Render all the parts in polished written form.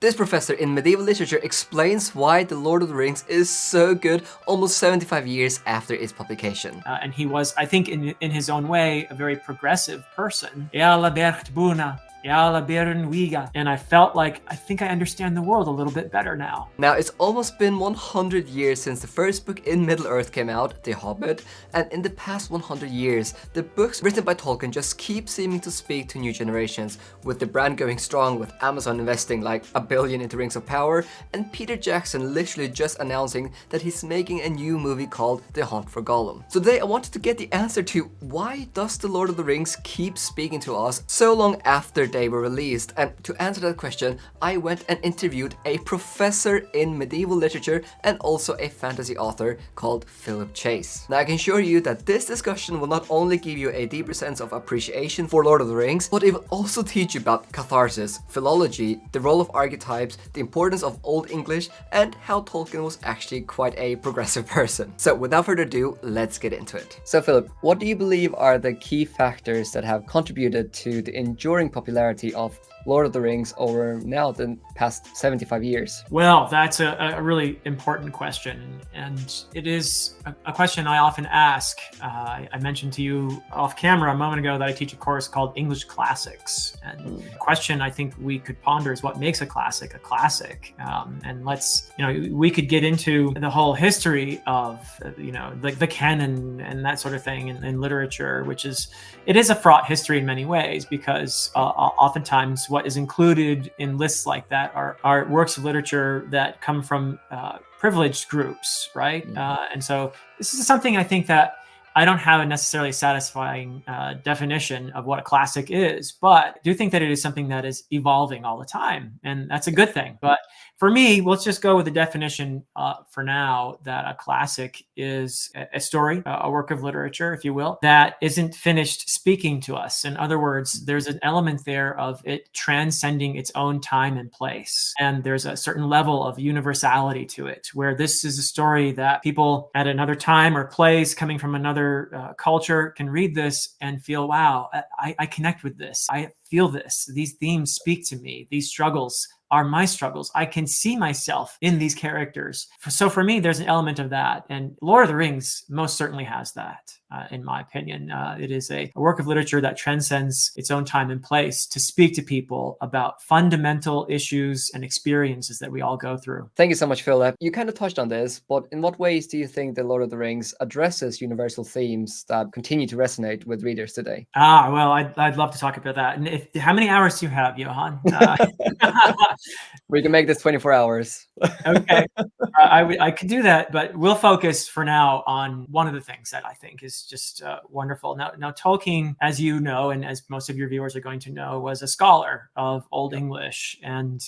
This professor in medieval literature explains why The Lord of the Rings is so good almost 75 years after its publication. And he was, I think, in his own way, a very progressive person. And I felt like, I think I understand the world a little bit better now. Now, it's almost been 100 years since the first book in Middle-earth came out, The Hobbit, and in the past 100 years, the books written by Tolkien just keep seeming to speak to new generations, with the brand going strong, with Amazon investing like $1 billion into Rings of Power, and Peter Jackson literally just announcing that he's making a new movie called The Hunt for Gollum. So today I wanted to get the answer to why does The Lord of the Rings keep speaking to us so long after they were released, and to answer that question I went and interviewed a professor in medieval literature and also a fantasy author called Philip Chase. Now I can assure you that this discussion will not only give you a deeper sense of appreciation for Lord of the Rings, but it will also teach you about catharsis, philology, the role of archetypes, the importance of Old English, and how Tolkien was actually quite a progressive person. So without further ado, let's get into it. So Philip, what do you believe are the key factors that have contributed to the enduring popularity of Lord of the Rings over now the past 75 years? Well, that's a really important question, and it is a question I often ask. I mentioned to you off camera a moment ago that I teach a course called English Classics, and the question I think we could ponder is what makes a classic a classic. And let's, we could get into the whole history of, like the canon and that sort of thing in literature, it is a fraught history in many ways, because oftentimes what is included in lists like that are works of literature that come from privileged groups, right? And so this is something I think that I don't have a necessarily satisfying definition of what a classic is, but I do think that it is something that is evolving all the time, and that's a good thing. But for me, let's just go with the definition for now, that a classic is a story, a work of literature, if you will, that isn't finished speaking to us. In other words, there's an element there of it transcending its own time and place. And there's a certain level of universality to it, where this is a story that people at another time or place coming from another culture can read this and feel, wow, I connect with this. I feel this. These themes speak to me. These struggles are my struggles. I can see myself in these characters. So for me, there's an element of that. And Lord of the Rings most certainly has that, in my opinion. It is a work of literature that transcends its own time and place to speak to people about fundamental issues and experiences that we all go through. Thank you so much, Philip. You kind of touched on this, but in what ways do you think The Lord of the Rings addresses universal themes that continue to resonate with readers today? Well, I'd love to talk about that. And how many hours do you have, Johan? We can make this 24 hours. Okay. I could do that, but we'll focus for now on one of the things that I think is just wonderful. Now, Tolkien, as you know, and as most of your viewers are going to know, was a scholar of Old English, and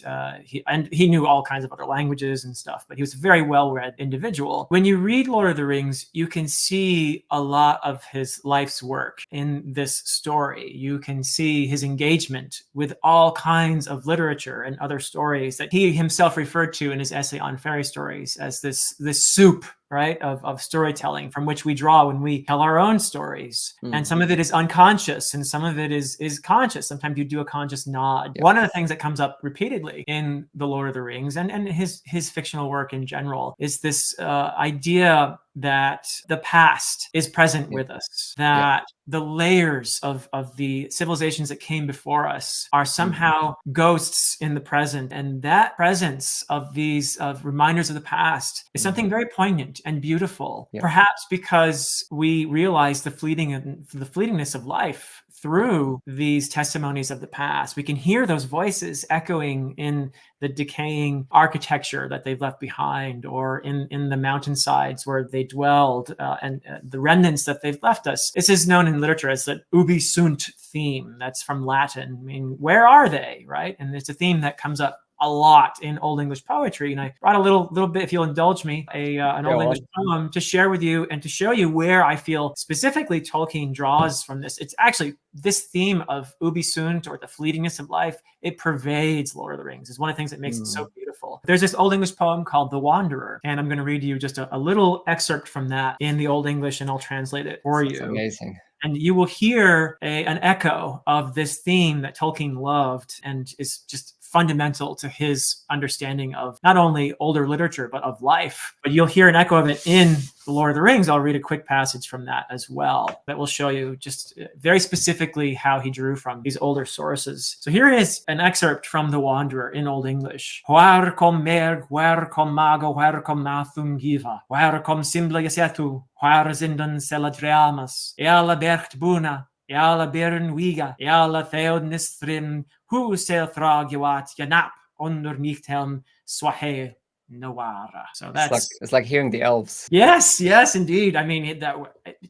he knew all kinds of other languages and stuff, but he was a very well-read individual. When you read Lord of the Rings, you can see a lot of his life's work in this story. You can see his engagement with all kinds of literature and other stories that he himself referred to in his essay on fairy stories as this soup, right, of storytelling from which we draw when we tell our own stories. And some of it is unconscious and some of it is conscious. Sometimes you do a conscious nod. One of the things that comes up repeatedly in The Lord of the Rings and his fictional work in general is this idea that the past is present with us, that the layers of the civilizations that came before us are somehow ghosts in the present. And that presence of these reminders of the past is something very poignant and beautiful, perhaps because we realize the fleetingness of life through these testimonies of the past. We can hear those voices echoing in the decaying architecture that they've left behind, or in the mountainsides where they dwelled, and the remnants that they've left us. This is known in literature as the ubi sunt theme. That's from Latin. I mean, where are they, right? And it's a theme that comes up a lot in Old English poetry. And I brought a little bit, if you'll indulge me, an Old English poem to share with you and to show you where I feel specifically Tolkien draws from this. It's actually this theme of ubi sunt, or the fleetingness of life. It pervades Lord of the Rings. It's one of the things that makes it so beautiful. There's this Old English poem called The Wanderer, and I'm going to read you just a little excerpt from that in the Old English, and I'll translate it for you. Amazing. And you will hear an echo of this theme that Tolkien loved and is just fundamental to his understanding of not only older literature, but of life. But you'll hear an echo of it in The Lord of the Rings. I'll read a quick passage from that as well that will show you just very specifically how he drew from these older sources. So here is an excerpt from The Wanderer in Old English. Where kom merg, where kom mago, where kom nathungiva, where kom simble yasetu, where zindan seladriamas, eala bercht buna, eala beren wiga, eala theod nistrim, hu sel thrag yawat yanap, onder nichthelm swahe Nawara. So it's like hearing the elves. Yes, indeed. I mean,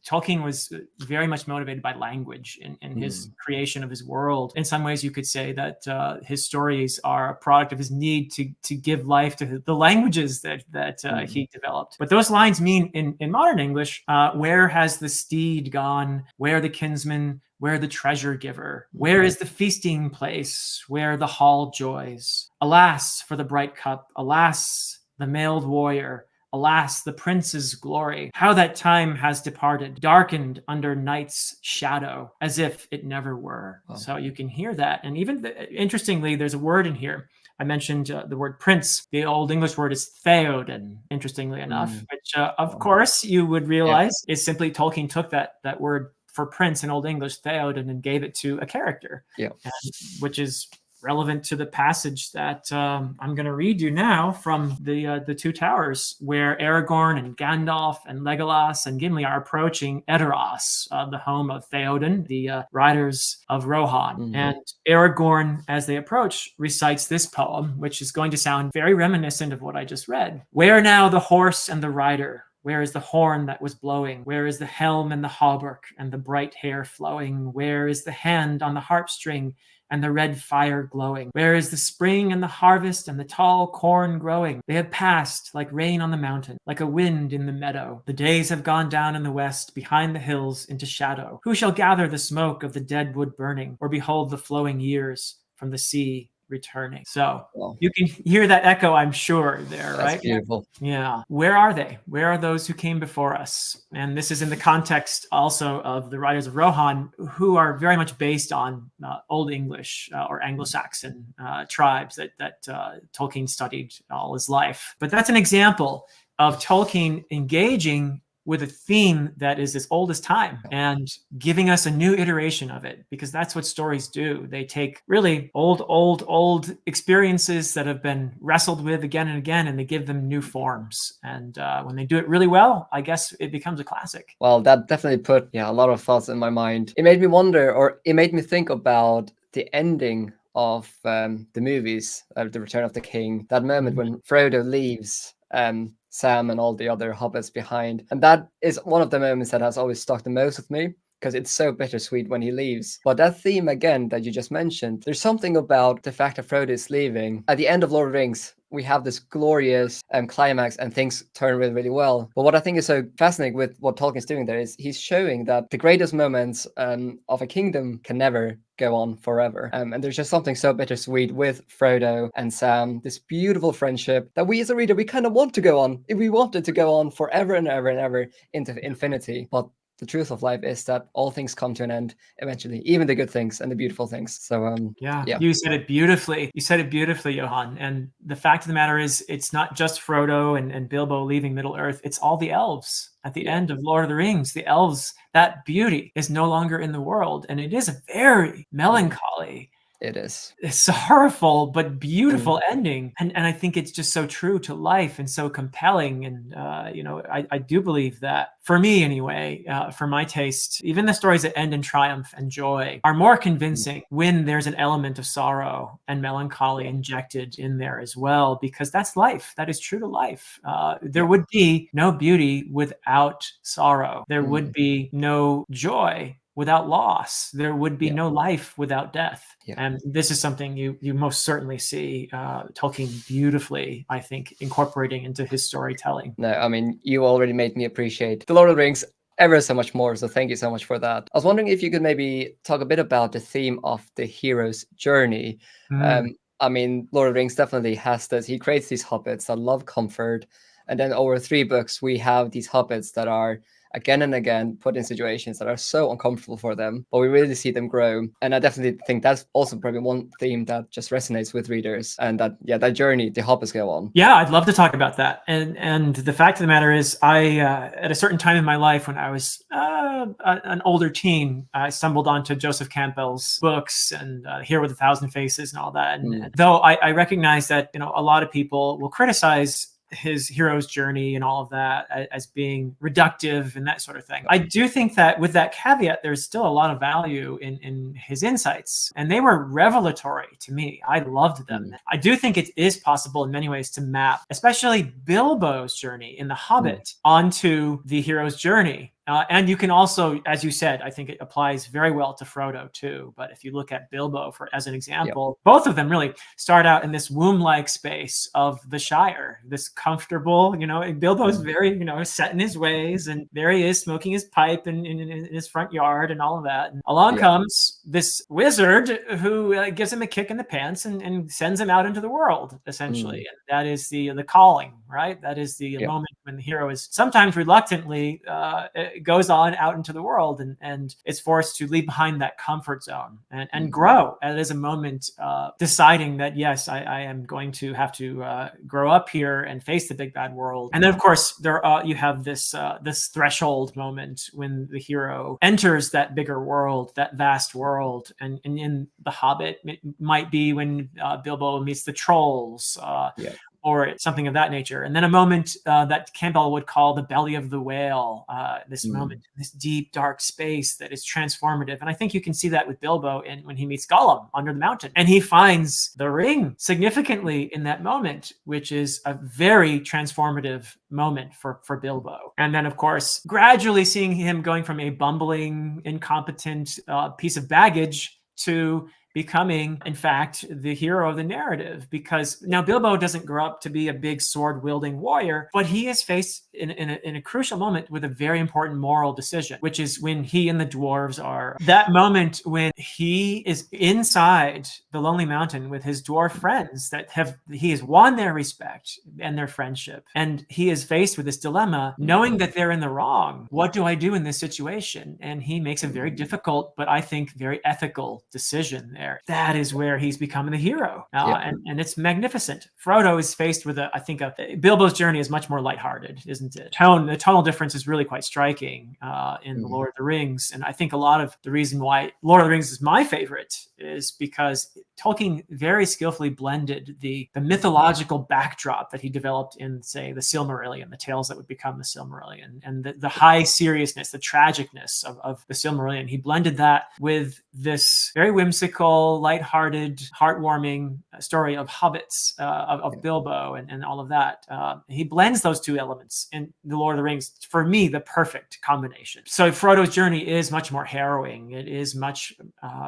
Tolkien was very much motivated by language in his creation of his world. In some ways, you could say that his stories are a product of his need to give life to the languages that he developed. But those lines mean in modern English, where has the steed gone? Where the kinsman? Where the treasure giver? Where is the feasting place? Where the hall joys? Alas, for the bright cup. Alas, the mailed warrior. Alas, the prince's glory. How that time has departed, darkened under night's shadow, as if it never were. Wow. So you can hear that. And even interestingly, there's a word in here. I mentioned the word prince. The Old English word is theoden, interestingly enough, which of course you would realize is simply Tolkien took that word for prince in Old English, theoden, and gave it to a character, which is relevant to the passage that I'm going to read you now from the Two Towers, where Aragorn and Gandalf and Legolas and Gimli are approaching Edoras, the home of Theoden, the riders of Rohan. And Aragorn, as they approach, recites this poem, which is going to sound very reminiscent of what I just read. Where now the horse and the rider? Where is the horn that was blowing? Where is the helm and the hauberk and the bright hair flowing? Where is the hand on the harp string and the red fire glowing? Where is the spring and the harvest and the tall corn growing? They have passed like rain on the mountain, like a wind in the meadow. The days have gone down in the west, behind the hills into shadow. Who shall gather the smoke of the dead wood burning, or behold the flowing years from the sea returning? So you can hear that echo, I'm sure, there, right? That's beautiful. Yeah. Where are they? Where are those who came before us? And this is in the context also of the Riders of Rohan, who are very much based on Old English or Anglo-Saxon tribes that Tolkien studied all his life. But that's an example of Tolkien engaging with a theme that is as old as time and giving us a new iteration of it, because that's what stories do. They take really old experiences that have been wrestled with again and again, and they give them new forms. And when they do it really well, I guess it becomes a classic. Well, that definitely put a lot of thoughts in my mind. It made me wonder, or it made me think about the ending of the movies, The Return of the King, that moment when Frodo leaves Sam and all the other hobbits behind. And that is one of the moments that has always stuck the most with me, because it's so bittersweet when he leaves. But that theme again that you just mentioned, there's something about the fact that Frodo is leaving. At the end of Lord of the Rings, we have this glorious climax and things turn really, really well. But what I think is so fascinating with what Tolkien's doing there is he's showing that the greatest moments of a kingdom can never go on forever. And there's just something so bittersweet with Frodo and Sam, this beautiful friendship that we as a reader, we kind of want to go on. If we wanted to go on forever and ever and ever into infinity. But the truth of life is that all things come to an end eventually, even the good things and the beautiful things. So you said it beautifully. You said it beautifully, Johan. And the fact of the matter is, it's not just Frodo and Bilbo leaving Middle Earth. It's all the elves. At the end of Lord of the Rings, the elves, that beauty is no longer in the world. And it is a very melancholy, it is sorrowful but beautiful ending, and I think it's just so true to life and so compelling. And I do believe that, for me anyway, for my taste, even the stories that end in triumph and joy are more convincing when there's an element of sorrow and melancholy injected in there as well, because that's life. That is true to life. There would be no beauty without sorrow. There would be no joy without loss. There would be no life without death. And this is something you most certainly see Tolkien beautifully, I think, incorporating into his storytelling. No, I mean, you already made me appreciate The Lord of the Rings ever so much more, so thank you so much for that. I was wondering if you could maybe talk a bit about the theme of the hero's journey. I mean, Lord of the Rings definitely has this. He creates these hobbits that love comfort, and then over 3 books we have these hobbits that are again and again put in situations that are so uncomfortable for them, but we really see them grow. And I definitely think that's also probably one theme that just resonates with readers, and that, yeah, that journey the hobbits go on. Yeah, I'd love to talk about that. And the fact of the matter is, I at a certain time in my life when I was an older teen, I stumbled onto Joseph Campbell's books and Hero with a Thousand Faces and all that. And though I recognize that, you know, a lot of people will criticize his hero's journey and all of that as being reductive and that sort of thing, I do think that with that caveat, there's still a lot of value in his insights, and they were revelatory to me. I loved them. I do think it is possible in many ways to map, especially Bilbo's journey in The Hobbit onto the hero's journey. And you can also, as you said, I think it applies very well to Frodo too. But if you look at Bilbo as an example, both of them really start out in this womb-like space of the Shire, this comfortable, you know, Bilbo's very, you know, set in his ways, and there he is smoking his pipe in his front yard and all of that. And along comes this wizard who gives him a kick in the pants and sends him out into the world, essentially. And that is the calling, right? That is the moment when the hero is sometimes reluctantly goes on out into the world and is forced to leave behind that comfort zone and grow. And it is a moment deciding that, yes, I am going to have to grow up here and face the big bad world. And then, of course, you have this threshold moment when the hero enters that bigger world, that vast world. And in The Hobbit, it might be when Bilbo meets the trolls. Or something of that nature. And then a moment that Campbell would call the belly of the whale, this moment, this deep, dark space that is transformative. And I think you can see that with Bilbo when he meets Gollum under the mountain. And he finds the ring significantly in that moment, which is a very transformative moment for Bilbo. And then, of course, gradually seeing him going from a bumbling, incompetent piece of baggage to becoming, in fact, the hero of the narrative. Because now Bilbo doesn't grow up to be a big sword-wielding warrior, but he is faced in a crucial moment with a very important moral decision, which is when he and the dwarves are, that moment when he is inside the Lonely Mountain with his dwarf friends he has won their respect and their friendship. And he is faced with this dilemma, knowing that they're in the wrong. What do I do in this situation? And he makes a very difficult, but I think very ethical decision there. That is where he's becoming the hero. And it's magnificent. Frodo is faced with Bilbo's journey is much more lighthearted, isn't it? The tonal difference is really quite striking in The Lord of the Rings. And I think a lot of the reason why Lord of the Rings is my favorite is because Tolkien very skillfully blended the mythological backdrop that he developed in, say, the Silmarillion, the tales that would become the Silmarillion, and the high seriousness, the tragicness of the Silmarillion. He blended that with this very whimsical, lighthearted, heartwarming story of hobbits, of Bilbo and all of that. He blends those two elements in The Lord of the Rings, for me, the perfect combination. So Frodo's journey is much more harrowing. It is much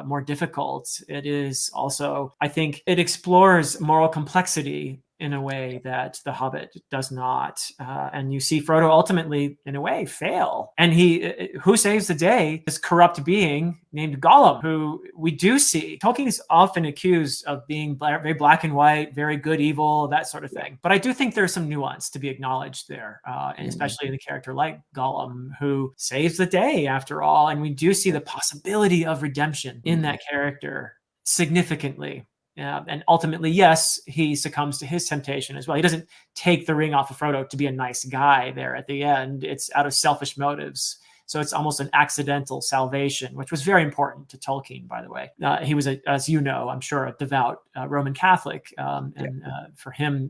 more difficult. It is also, I think, it explores moral complexity in a way that The Hobbit does not. And you see Frodo ultimately, in a way, fail. And who saves the day? This corrupt being named Gollum, who we do see. Tolkien is often accused of being very black and white, very good, evil, that sort of thing. But I do think there's some nuance to be acknowledged there, and especially in a character like Gollum, who saves the day after all. And we do see the possibility of redemption in that character significantly. And ultimately, yes, he succumbs to his temptation as well. He doesn't take the ring off of Frodo to be a nice guy there at the end. It's out of selfish motives. So it's almost an accidental salvation, which was very important to Tolkien, by the way. He was, as you know, I'm sure, a devout Roman Catholic. And for him,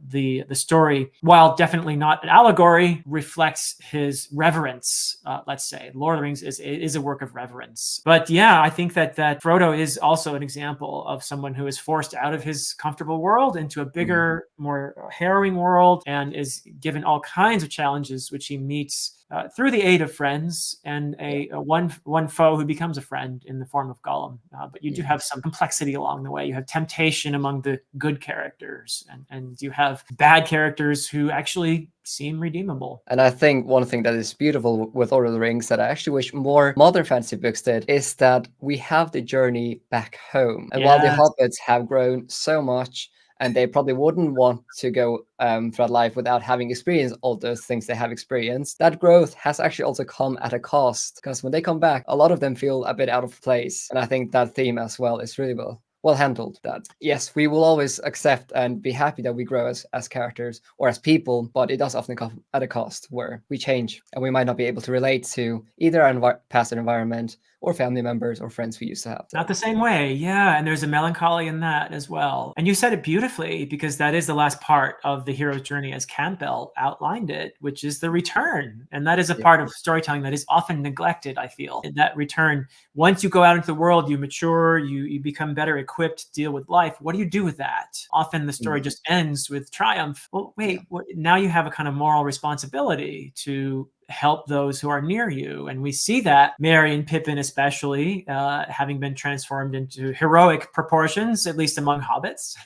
the story, while definitely not an allegory, reflects his reverence, let's say. Lord of the Rings is a work of reverence. But yeah, I think that Frodo is also an example of someone who is forced out of his comfortable world into a bigger, more harrowing world, and is given all kinds of challenges, which he meets through the aid of friends and one foe who becomes a friend in the form of Gollum. But you do have some complexity along the way. You have temptation among the good characters, and you have bad characters who actually seem redeemable. And I think one thing that is beautiful with Lord of the Rings that I actually wish more modern fantasy books did is that we have the journey back home. And while the hobbits have grown so much and they probably wouldn't want to go throughout life without having experienced all those things they have experienced. That growth has actually also come at a cost, because when they come back, a lot of them feel a bit out of place. And I think that theme as well is really well handled. That yes, we will always accept and be happy that we grow as characters or as people, but it does often come at a cost where we change and we might not be able to relate to either our past environment or family members or friends we used to have. Not the same way. Yeah. And there's a melancholy in that as well. And you said it beautifully, because that is the last part of the hero's journey as Campbell outlined it, which is the return. And that is a part of storytelling that is often neglected, I feel. And that return, once you go out into the world, you mature, you become better equipped to deal with life. What do you do with that? Often the story just ends with triumph. Well, wait, now you have a kind of moral responsibility to help those who are near you. And we see that Merry and Pippin, especially, having been transformed into heroic proportions, at least among hobbits.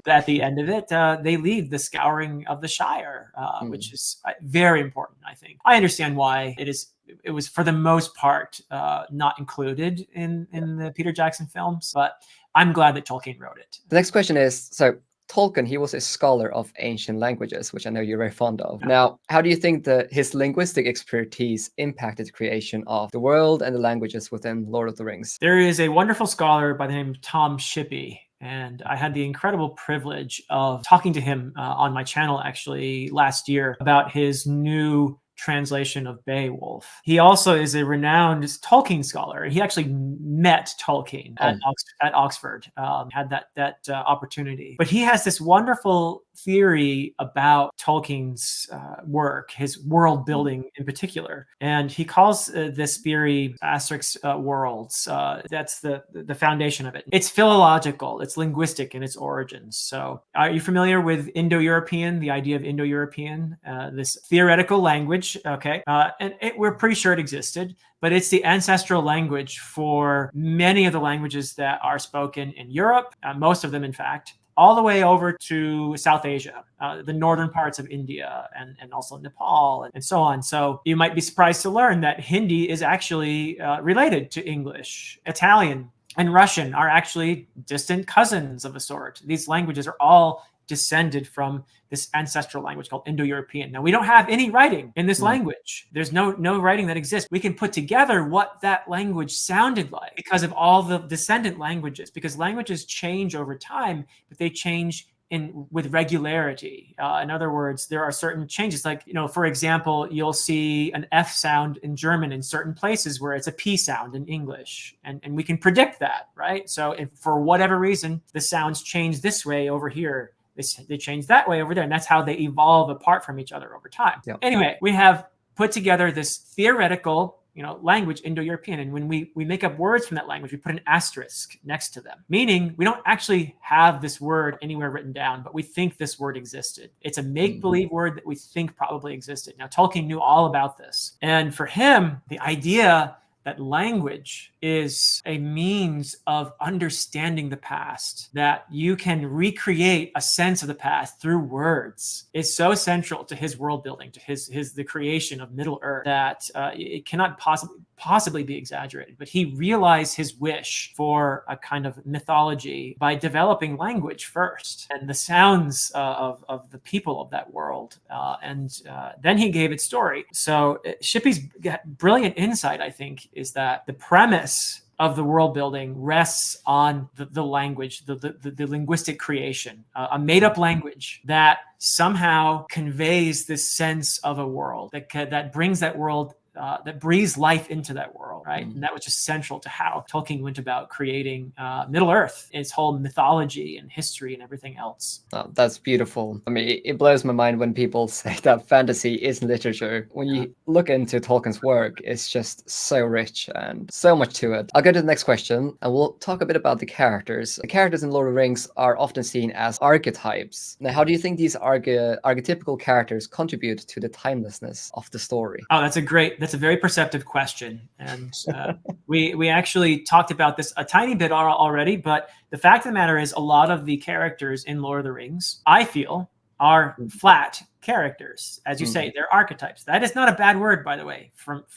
At the end of it, they lead the scouring of the Shire, which is very important, I think. I understand why it was for the most part not included in the Peter Jackson films, but I'm glad that Tolkien wrote it. The next question is, so Tolkien, he was a scholar of ancient languages, which I know you're very fond of. Now, how do you think that his linguistic expertise impacted the creation of the world and the languages within Lord of the Rings? There is a wonderful scholar by the name of Tom Shippey, and I had the incredible privilege of talking to him on my channel actually last year about his new translation of Beowulf. He also is a renowned Tolkien scholar. He actually met Tolkien at Oxford, had that opportunity. But he has this wonderful theory about Tolkien's work, his world building in particular. And he calls this theory asterisk worlds. That's the foundation of it. It's philological, it's linguistic in its origins. So are you familiar with Indo-European, the idea of Indo-European, this theoretical language? Okay. We're pretty sure it existed, but it's the ancestral language for many of the languages that are spoken in Europe, most of them, in fact, all the way over to South Asia, the northern parts of India, and also Nepal, and so on. So you might be surprised to learn that Hindi is actually related to English. Italian and Russian are actually distant cousins of a sort. These languages are all descended from this ancestral language called Indo-European. Now, we don't have any writing in this language. There's no writing that exists. We can put together what that language sounded like because of all the descendant languages, because languages change over time, but they change with regularity. In other words, there are certain changes. Like, for example, you'll see an F sound in German in certain places where it's a P sound in English. And we can predict that, right? So if for whatever reason, the sounds change this way over here, they change that way over there. And that's how they evolve apart from each other over time. Yep. Anyway, we have put together this theoretical language, Indo-European. And when we make up words from that language, we put an asterisk next to them, meaning we don't actually have this word anywhere written down, but we think this word existed. It's a make-believe word that we think probably existed. Now, Tolkien knew all about this. And for him, the idea that language is a means of understanding the past, that you can recreate a sense of the past through words, is so central to his world building, to the creation of Middle Earth, that it cannot possibly be exaggerated. But he realized his wish for a kind of mythology by developing language first and the sounds of the people of that world, and then he gave it story. So Shippey's brilliant insight, I think, is that the premise of the world building rests on the language, the linguistic creation, a made-up language that somehow conveys this sense of a world that brings that world, that breathes life into that world, right? And that was just central to how Tolkien went about creating Middle Earth, its whole mythology and history and everything else. Oh, that's beautiful. I mean, it blows my mind when people say that fantasy is literature. When you look into Tolkien's work, it's just so rich and so much to it. I'll go to the next question, and we'll talk a bit about the characters. The characters in Lord of the Rings are often seen as archetypes. Now, how do you think these archetypical characters contribute to the timelessness of the story? Oh, that's a very perceptive question. And we actually talked about this a tiny bit already, but the fact of the matter is a lot of the characters in Lord of the Rings, I feel, are flat characters. As you say, they're archetypes. That is not a bad word, by the way,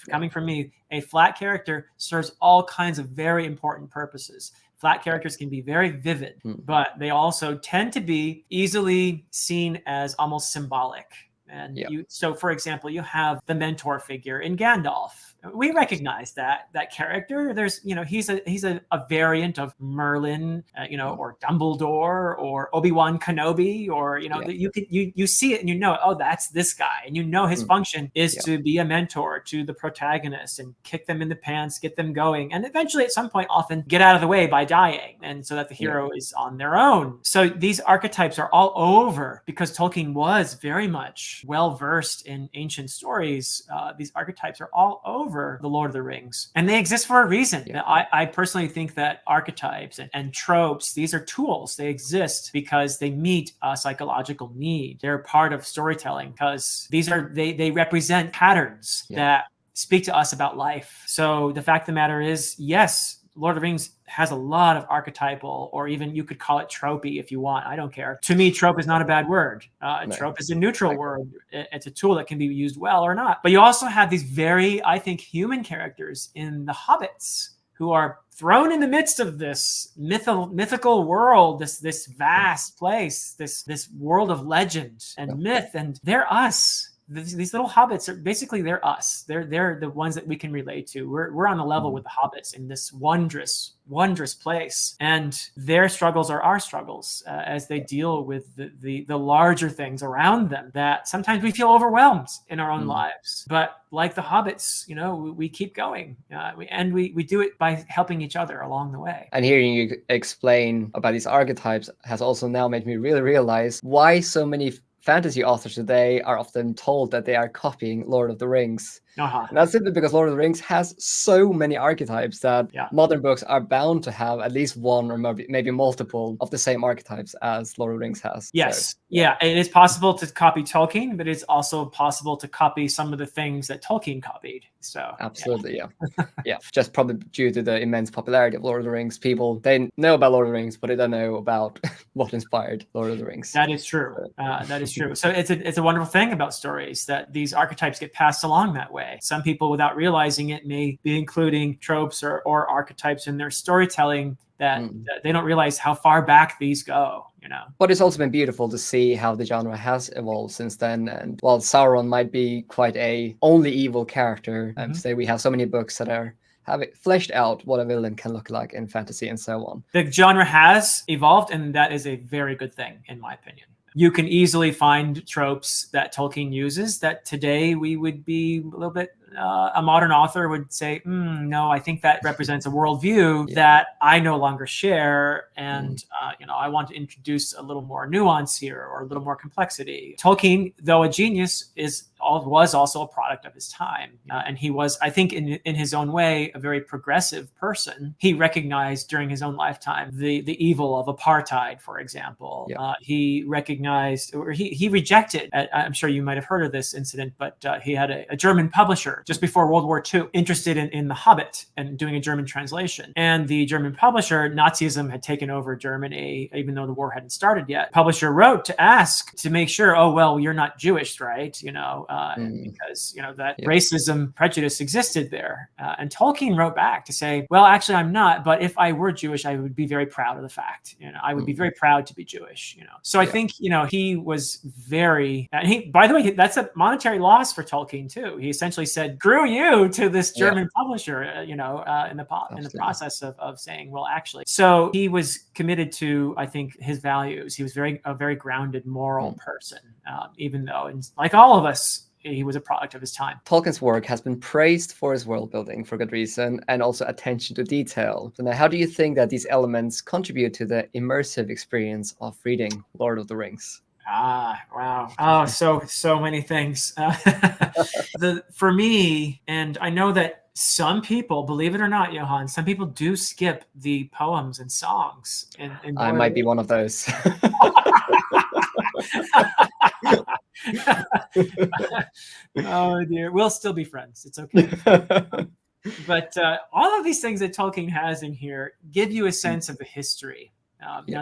coming from me. A flat character serves all kinds of very important purposes. Flat characters can be very vivid, but they also tend to be easily seen as almost symbolic. And so for example, you have the mentor figure in Gandalf. We recognize that character. There's, he's a variant of Merlin, or Dumbledore or Obi-Wan Kenobi, or, you see it and oh, that's this guy. And his function is to be a mentor to the protagonist and kick them in the pants, get them going. And eventually at some point often get out of the way by dying. And so that the hero is on their own. So these archetypes are all over because Tolkien was very much well-versed in ancient stories. These archetypes are all over the Lord of the Rings, and they exist for a reason. I personally think that archetypes and tropes, these are tools. They exist because they meet a psychological need. They're part of storytelling because they represent patterns that speak to us about life. So the fact of the matter is, yes, Lord of the Rings has a lot of archetypal, or even you could call it tropey if you want. I don't care. To me, trope is not a bad word. Trope is a neutral word. It's a tool that can be used well or not. But you also have these very, I think, human characters in the Hobbits who are thrown in the midst of this mythical world, this vast place, this world of legend and myth, and they're us. These little hobbits are basically, they're us. They're the ones that we can relate to. We're on the level with the hobbits in this wondrous place, and their struggles are our struggles as they deal with the larger things around them that sometimes we feel overwhelmed in our own lives. But like the hobbits, we keep going, and we do it by helping each other along the way. And hearing you explain about these archetypes has also now made me really realize why so many fantasy authors today are often told that they are copying Lord of the Rings. And that's simply because Lord of the Rings has so many archetypes that modern books are bound to have at least one or maybe multiple of the same archetypes as Lord of the Rings has. Yes. So, it is possible to copy Tolkien, but it's also possible to copy some of the things that Tolkien copied. So absolutely, just probably due to the immense popularity of Lord of the Rings, people, they know about Lord of the Rings, but they don't know about what inspired Lord of the Rings. That is true. That is true. So it's a wonderful thing about stories that these archetypes get passed along that way. Some people, without realizing it, may be including tropes or archetypes in their storytelling that they don't realize how far back these go. But it's also been beautiful to see how the genre has evolved since then. And while Sauron might be quite a only evil character, today we have so many books that have it fleshed out what a villain can look like in fantasy and so on. The genre has evolved, and that is a very good thing, in my opinion. You can easily find tropes that Tolkien uses that today we would be a little bit, a modern author would say, no, I think that represents a worldview that I no longer share. And, I want to introduce a little more nuance here or a little more complexity. Tolkien, though a genius, was also a product of his time. And he was, I think, in his own way, a very progressive person. He recognized during his own lifetime the evil of apartheid, for example. He recognized, or he rejected, I'm sure you might have heard of this incident, but he had a German publisher just before World War II interested in The Hobbit and doing a German translation. And the German publisher, Nazism had taken over Germany, even though the war hadn't started yet. Publisher wrote to ask to make sure, oh, well, you're not Jewish, right? Because, that racism, prejudice existed there. And Tolkien wrote back to say, well, actually, I'm not. But if I were Jewish, I would be very proud of the fact. I would be very proud to be Jewish. So I think, he was very, and by the way, that's a monetary loss for Tolkien too. He essentially said, screw you to this German publisher, in the process of saying, well, actually. So he was committed to, I think, his values. He was a very grounded, moral person, even though, and like all of us, he was a product of his time. Tolkien's work has been praised for his world building for good reason, and also attention to detail. So now, how do you think that these elements contribute to the immersive experience of reading Lord of the Rings? Wow. Oh, so many things. For me, and I know that some people, believe it or not, Johan, some people do skip the poems and songs. I might be one of those. Oh dear, we'll still be friends. It's okay. But all of these things that Tolkien has in here give you a sense of the history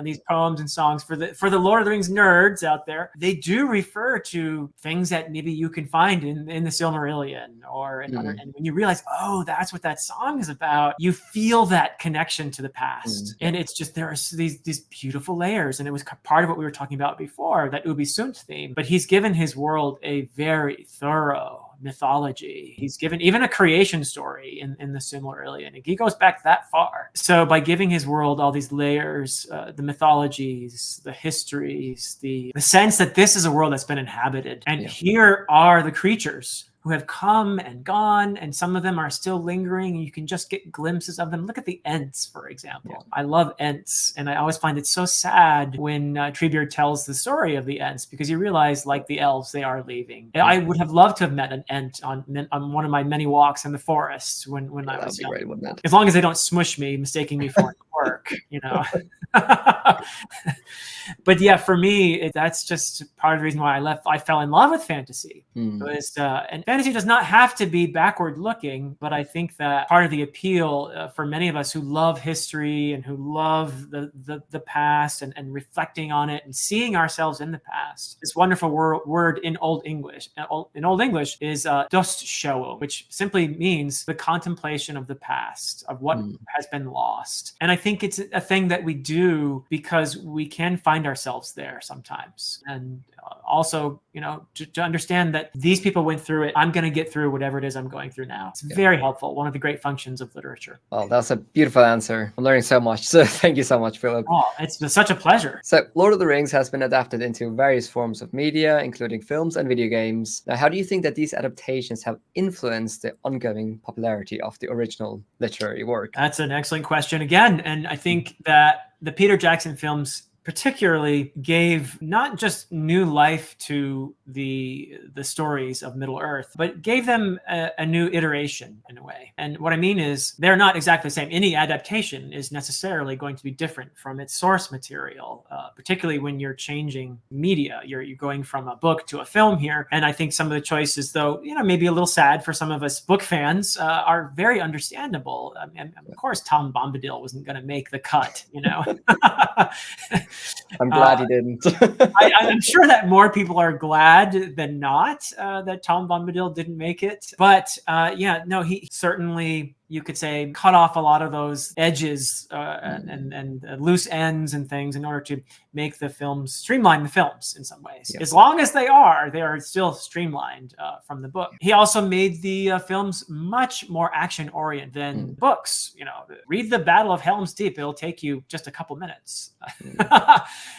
These poems and songs for the Lord of the Rings nerds out there, they do refer to things that maybe you can find in the Silmarillion or in other. And when you realize, oh, that's what that song is about, you feel that connection to the past. And it's just, there are these beautiful layers. And it was part of what we were talking about before, that Ubi Sunt theme. But he's given his world a very thorough mythology. He's given even a creation story in the Silmarillion. He goes back that far. So by giving his world all these layers, the mythologies, the histories, the sense that this is a world that's been inhabited. And here are the creatures who have come and gone, and some of them are still lingering, and you can just get glimpses of them. Look at the Ents, for example. I love Ents, and I always find it so sad when Treebeard tells the story of the Ents, because you realize, like the elves, they are leaving. I would have loved to have met an Ent on one of my many walks in the forest when I was young. Great, wouldn't it? As long as they don't smush me, mistaking me for an orc, you know. But yeah, for me, that's just part of the reason why I fell in love with fantasy. And fantasy does not have to be backward looking, but I think that part of the appeal for many of us who love history and who love the past and reflecting on it and seeing ourselves in the past, this wonderful word in Old English is dostshow, which simply means the contemplation of the past, of what has been lost. And I think it's a thing that we do because we can find ourselves there sometimes. And also, you know, to understand that these people went through it, I'm going to get through whatever it is I'm going through now. It's very helpful. One of the great functions of literature. Well, that's a beautiful answer. I'm learning so much. So thank you so much, Philip. Oh, it's been such a pleasure. So Lord of the Rings has been adapted into various forms of media, including films and video games. Now, how do you think that these adaptations have influenced the ongoing popularity of the original literary work? That's an excellent question again. And I think that the Peter Jackson films particularly gave not just new life to the stories of Middle Earth, but gave them a new iteration in a way. And what I mean is they're not exactly the same. Any adaptation is necessarily going to be different from its source material, particularly when you're changing media. You're going from a book to a film here. And I think some of the choices, though, you know, maybe a little sad for some of us book fans, are very understandable. And of course, Tom Bombadil wasn't going to make the cut, you know. I'm glad he didn't. I'm sure that more people are glad than not that Tom Bombadil didn't make it. But he certainly, you could say, cut off a lot of those edges and loose ends and things in order to make the films, streamline the films in some ways. As long as they are still streamlined from the book. He also made the films much more action oriented than books. You know, read the Battle of Helm's Deep. It'll take you just a couple minutes.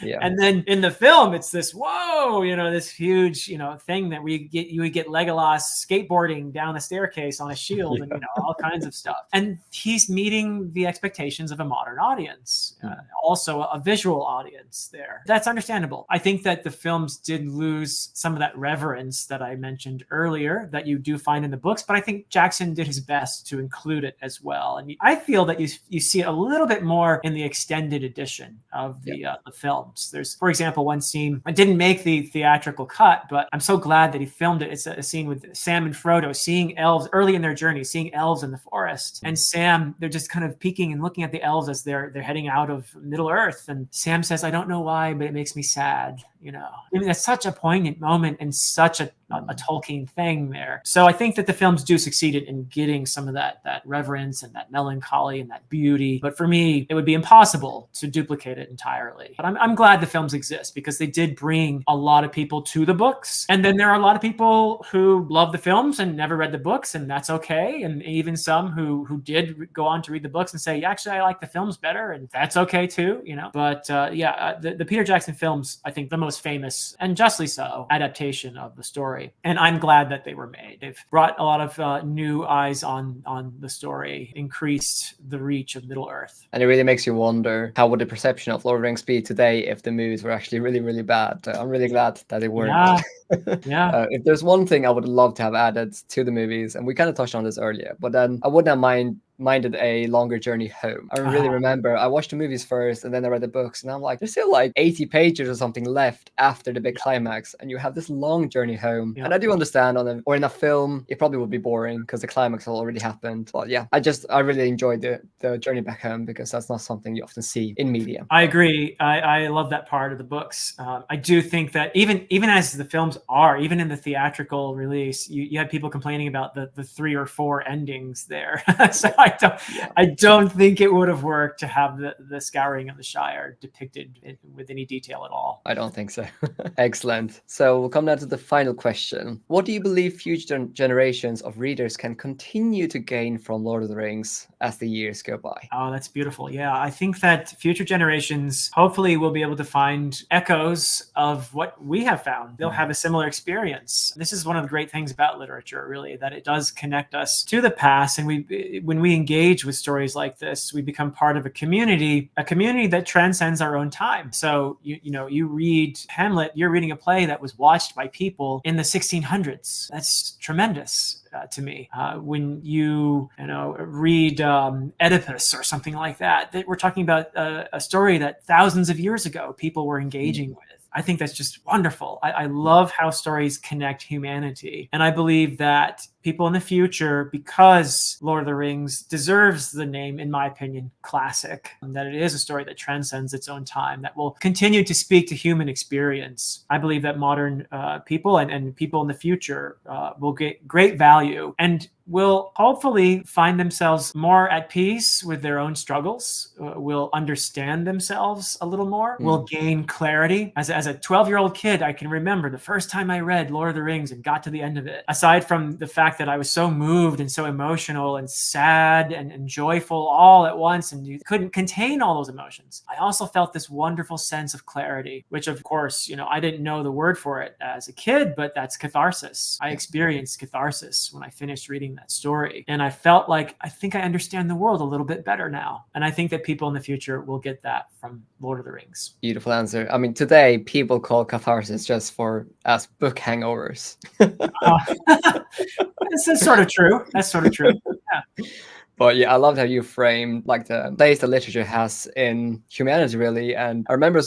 And then in the film, it's this, whoa, you know, this huge, you know, thing that you would get Legolas skateboarding down the staircase on a shield and, you know, all kinds of stuff. And he's meeting the expectations of a modern audience, also a visual audience there. That's understandable. I think that the films did lose some of that reverence that I mentioned earlier that you do find in the books, but I think Jackson did his best to include it as well. And I feel that you see it a little bit more in the extended edition of the films. There's, for example, one scene, I didn't make the theatrical cut, but I'm so glad that he filmed it. It's a scene with Sam and Frodo seeing elves early in their journey, seeing elves in the forest. And Sam, they're just kind of peeking and looking at the elves as they're heading out of Middle Earth. And Sam says, I don't know why, but it makes me sad. You know, I mean, that's such a poignant moment and such a Tolkien thing there. So I think that the films do succeed in getting some of that reverence and that melancholy and that beauty. But for me, it would be impossible to duplicate it entirely. But I'm glad the films exist because they did bring a lot of people to the books. And then there are a lot of people who love the films and never read the books, and that's okay. And even some who did go on to read the books and say, actually, I like the films better, and that's okay too, you know. But the Peter Jackson films, I think the most famous, and justly so, adaptation of the story. And I'm glad that they were made. They've brought a lot of new eyes on the story, increased the reach of Middle Earth. And it really makes you wonder, how would the perception of Lord of the Rings be today if the movies were actually really, really bad? I'm really glad that they weren't. If there's one thing I would love to have added to the movies, and we kind of touched on this earlier, but then I would not mind minded a longer journey home. I really remember I watched the movies first and then I read the books, and I'm like, there's still like 80 pages or something left after the big climax, and you have this long journey home. And I do understand or in a film, it probably would be boring because the climax already happened. But yeah, I really enjoyed the journey back home, because that's not something you often see in media. I agree. I love that part of the books. I do think that even as the films are, even in the theatrical release, you had people complaining about the 3 or 4 endings there. So I don't think it would have worked to have the Scouring of the Shire depicted with any detail at all. I don't think so. Excellent. So we'll come down to the final question. What do you believe future generations of readers can continue to gain from Lord of the Rings as the years go by? Oh, that's beautiful. Yeah, I think that future generations hopefully will be able to find echoes of what we have found. They'll have a similar experience. This is one of the great things about literature, really, that it does connect us to the past. And when we engage with stories like this, we become part of a community that transcends our own time. So, you read Hamlet, you're reading a play that was watched by people in the 1600s. That's tremendous. To me, when you read Oedipus or something like that, we're talking about a story that thousands of years ago people were engaging with. I think that's just wonderful. I love how stories connect humanity. And I believe that people in the future, because Lord of the Rings deserves the name, in my opinion, classic, and that it is a story that transcends its own time, that will continue to speak to human experience. I believe that modern people and people in the future will get great value and will hopefully find themselves more at peace with their own struggles, will understand themselves a little more, will gain clarity. As a 12-year-old kid, I can remember the first time I read Lord of the Rings and got to the end of it. Aside from the fact that I was so moved and so emotional and sad and joyful all at once, and you couldn't contain all those emotions, I also felt this wonderful sense of clarity, which of course, I didn't know the word for it as a kid, but that's catharsis. I experienced catharsis when I finished reading that story. And I felt like, I think I understand the world a little bit better now. And I think that people in the future will get that from Lord of the Rings. Beautiful answer. I mean, today people call catharsis just for us book hangovers. That's sort of true. That's sort of true. Yeah. But yeah, I loved how you framed like the place that literature has in humanity, really. And I remember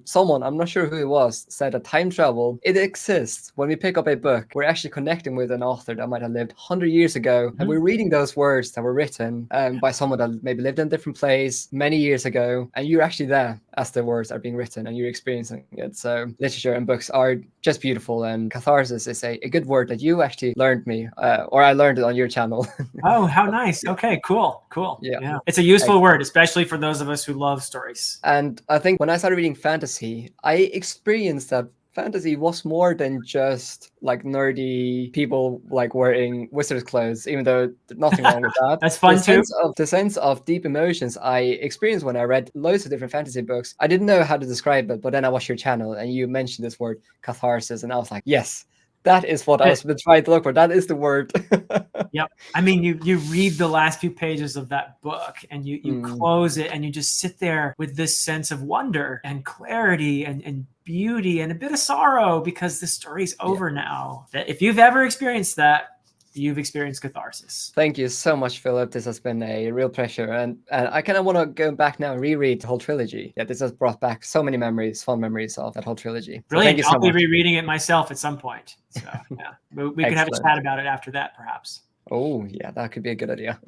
someone, I'm not sure who it was, said that time travel, it exists. When we pick up a book, we're actually connecting with an author that might have lived 100 years ago. And we're reading those words that were written by someone that maybe lived in a different place many years ago. And you're actually there as the words are being written and you're experiencing it. So literature and books are just beautiful. And catharsis is a good word that you actually learned me, or I learned it on your channel. Oh, how nice. Okay, cool. Yeah. It's a useful word, especially for those of us who love stories. And I think when I started reading fantasy, I experienced that fantasy was more than just like nerdy people like wearing wizard's clothes, even though there's nothing wrong with that. That's fun too. The sense of deep emotions I experienced when I read loads of different fantasy books. I didn't know how to describe it, but then I watched your channel and you mentioned this word catharsis, and I was like, yes, that is what I was trying to look for. That is the word. Yep. I mean, you read the last few pages of that book and you close it and you just sit there with this sense of wonder and clarity and beauty and a bit of sorrow because the story's over now. That if you've ever experienced that, you've experienced catharsis. Thank you so much, Philip. This has been a real pleasure. And I kind of want to go back now and reread the whole trilogy. Yeah, this has brought back so many memories, fun memories of that whole trilogy. Brilliant. So I'll be rereading it myself at some point. So yeah, we could have a chat about it after that, perhaps. Oh, yeah, that could be a good idea.